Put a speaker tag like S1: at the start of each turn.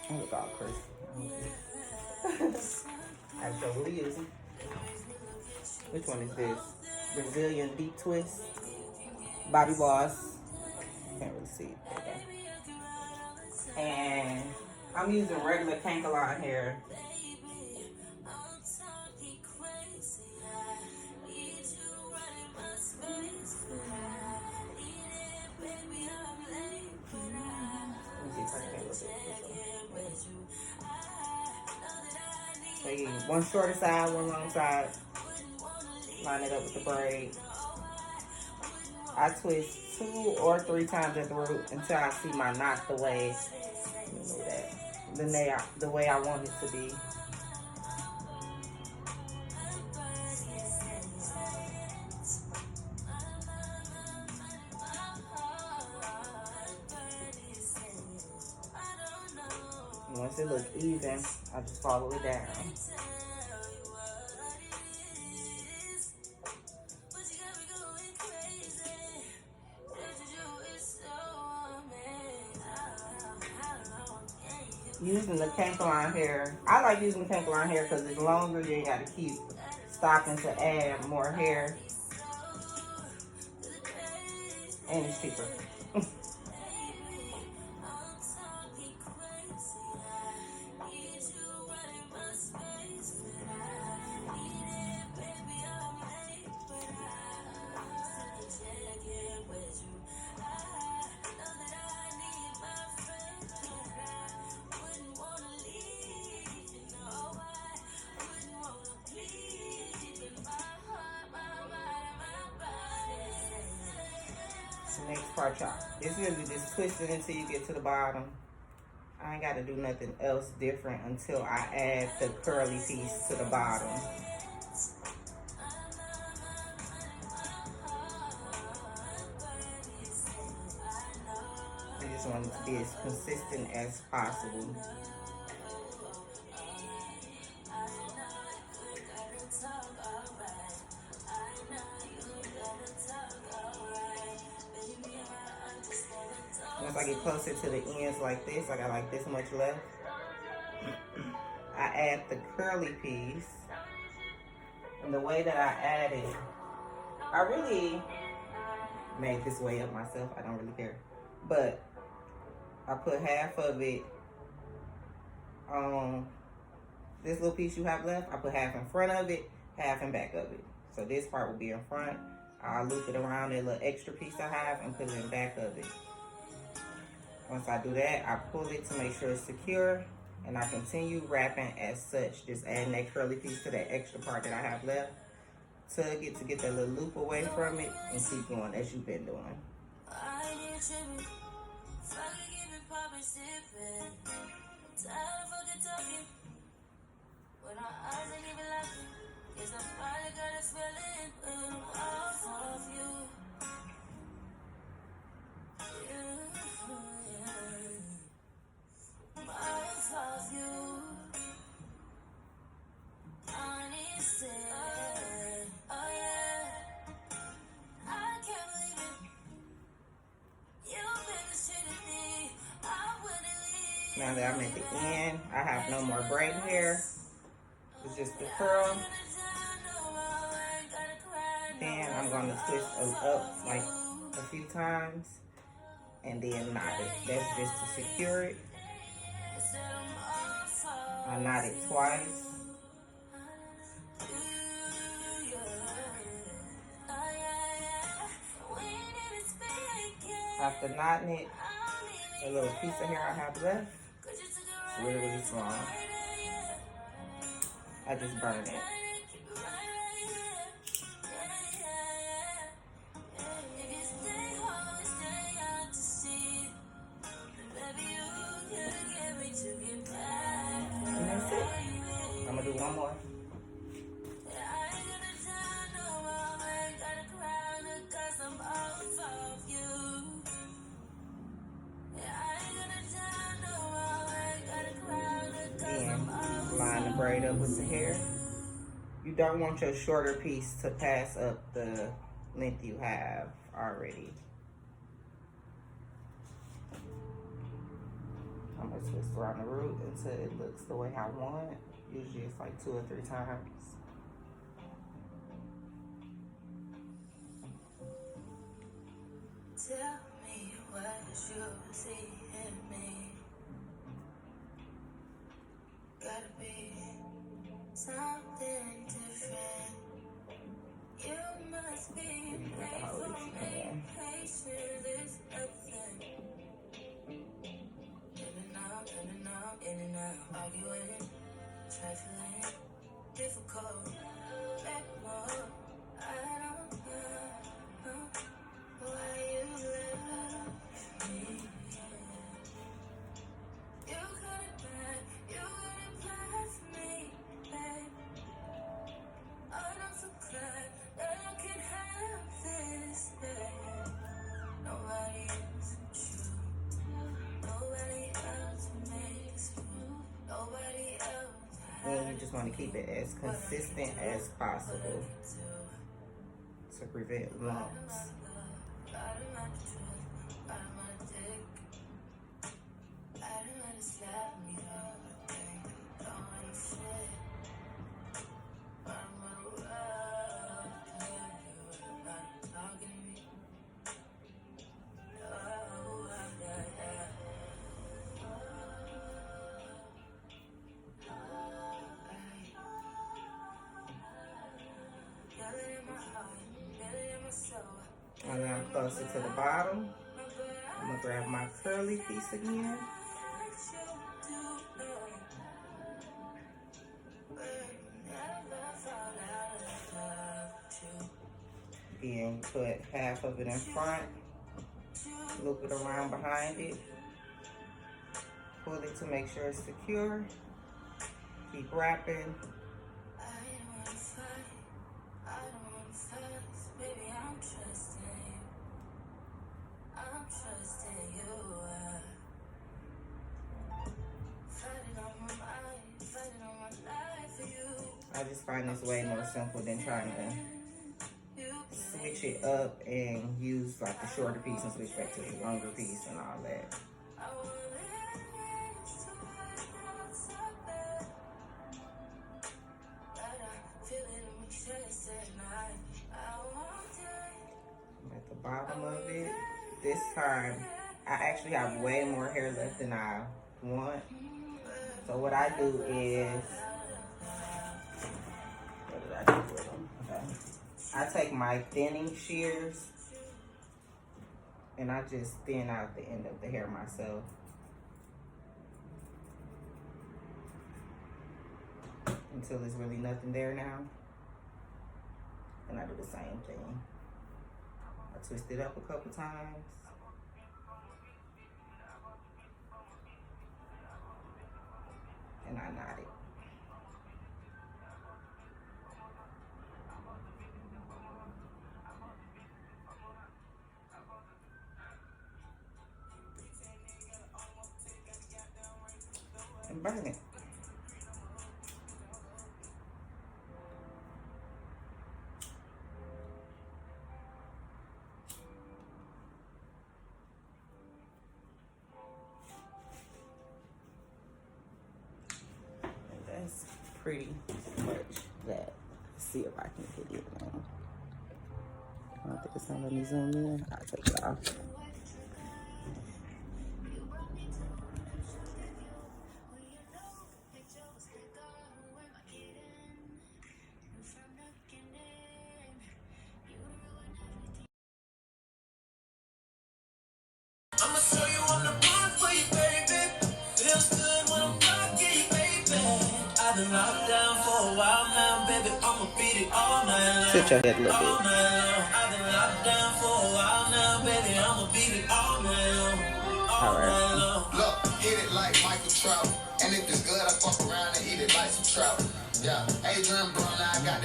S1: I look all crisp. I show what we using. Which one is this? Brazilian deep twist. Bobby Boss. Can't really see it. And I'm using regular Kankalon hair. So you one shorter side, one long side. Line it up with the braid. I twist 2 or 3 times at the root until I see my knot the way the way I want it to be. And once it looks even, I just follow it down. Using the Kankalon hair. I like using the Kankalon hair because it's longer. You ain't got to keep stopping to add more hair. And it's cheaper. Next part, y'all. It's really just twist it until you get to the bottom. I ain't got to do nothing else different until I add the curly piece to the bottom. I just want it to be as consistent as possible. Once I get closer to the ends like this, I got like this much left. I add the curly piece. And the way that I add it, I really made this way up myself. I don't really care. But I put half of it on this little piece you have left. I put half in front of it, half in back of it. So this part will be in front. I'll loop it around that little extra piece I have and put it in back of it. Once I do that, I pull it to make sure it's secure, and I continue wrapping as such, just adding that curly piece to that extra part that I have left. Tug it to get that little loop away from it, and keep going as you've been doing. Now that I'm at the end, I have no more braid hair. It's just the curl. Then I'm going to twist it up like a few times and then knot it. That's just to secure it. I knot it twice. After knotting it, a little piece of hair I have left, it's really, really small. I just burn it. And that's it. I'm gonna do one more. Line the braid up with the hair. You don't want your shorter piece to pass up the length you have already. twist around the root until it looks the way I want. Usually it's like 2 or 3 times.
S2: Tell me what you see in me. Gotta be something different. You must be made for me. Patience is nothing. In and out, arguing, trifling, difficult, let more. I don't know why you left me. You couldn't lie for me, babe. I'm not so glad that I can have this, babe. Nobody else true. Nobody else makes true. Nobody else.
S1: And you just want to keep it as consistent as possible to prevent lumps. And then I'm closer to the bottom. I'm gonna grab my curly piece again. Again, put half of it in front, loop it around behind it, pull it to make sure it's secure, keep wrapping. I just find this way more simple than trying to switch it up and use like the shorter piece and switch back to the longer piece and all that. At the bottom of it, this time I actually have way more hair left than I want. So what I do is, what did I do with them? Okay. I take my thinning shears and I just thin out the end of the hair myself. Until there's really nothing there now. And I do the same thing. I twist it up a couple times. And I knot it. And burn it. That's pretty much that. Let's see if I can get it now. I don't think it's gonna let me zoom in. I'll take it off.
S2: I'ma show you on the block for you, baby. Feels good when I'm lucky, baby. I've been locked down for a while now, baby. I'ma beat it all night long.
S1: Sit your head a little
S2: All
S1: bit.
S2: night long. I've been locked down for a while now, baby. I'ma beat it all night long. All night long.
S3: Look, hit it like Michael Trout. And if it's good, I fuck around and eat it like some trout. Yeah, Adrian Brown, I got